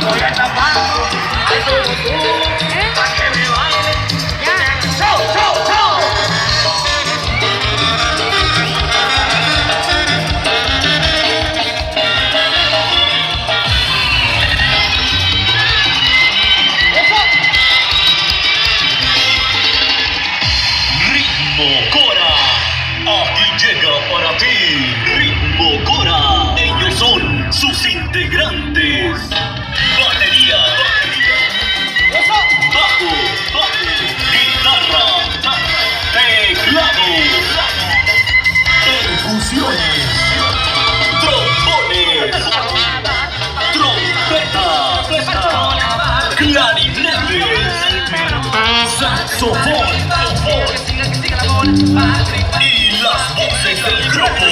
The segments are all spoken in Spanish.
Voy a tapar, ay, como tú, pa' que me baile. ¡Chau, chau, chau! Ritmo Cora, aquí llega para ti Ritmo Cora. Ellos son sus integrantes: batería, bajo, guitarra, teclado, percusiones, trombones, trompeta, clarinetes, saxofón y las voces del grupo.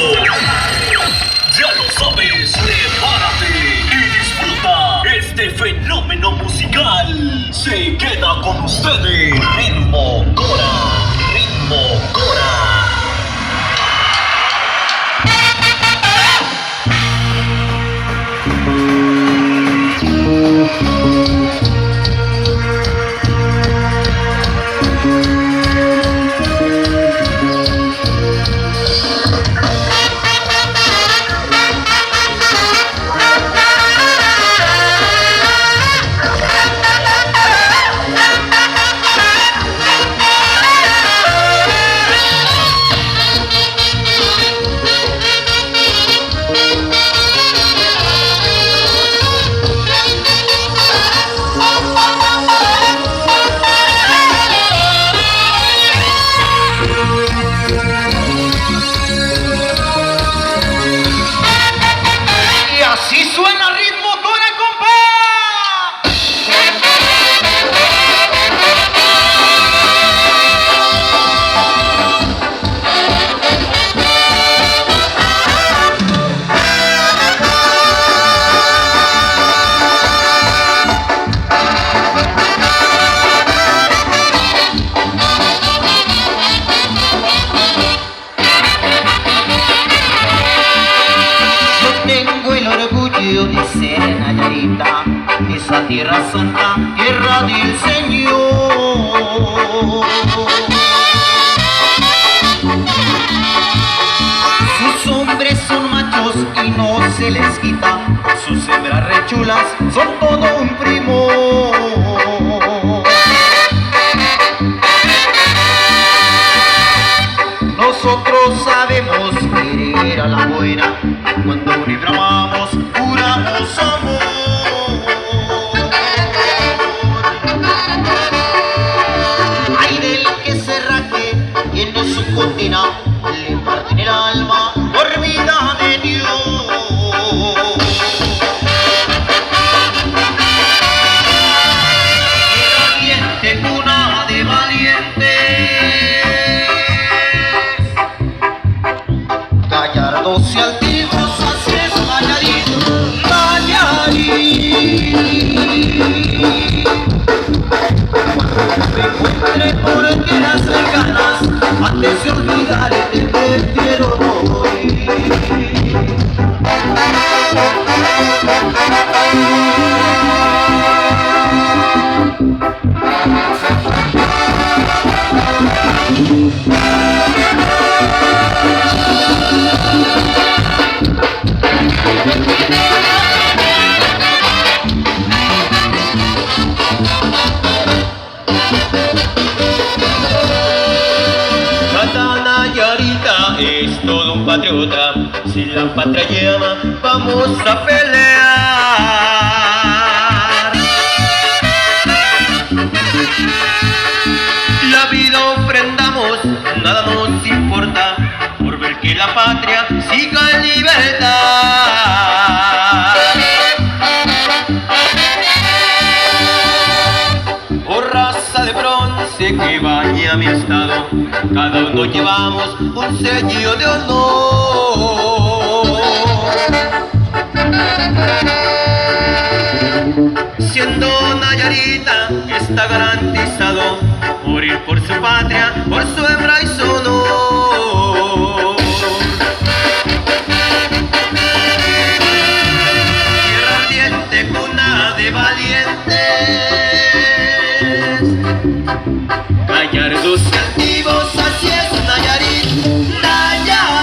Ya lo sabes, prepárate y disfruta este fenómeno musical. Se queda con ustedes Ritmo Cora, Ritmo Cora. De ser Nayarita, esa tierra santa, tierra del Señor. Sus hombres son machos y no se les quita, sus hembras rechulas son todo un primor. Nosotros sabemos querer a la buena, cuando riframamos juramos amor. Ay del que se raje y en su condena le parten el alma por vida de Dios. Tierra ardiente, cuna de valientes, gallardos y altivos, así es Nayarit, Nayarit. Me encuentre por tierras lejanas, antes de olvidarte te quiero hoy. Es todo un patriota, si la patria llama, vamos a pelear. La vida ofrendamos, nada nos importa, por ver que la patria siga en libertad. Oh raza de bronce que baña mi estado, cada uno llevamos un sello de honor. Siendo Nayarita está garantizado morir por su patria, por su hembra y su honor. Tierra ardiente, cuna de de valientes, gallardos y altivos, así es Nayarit, Nayarit.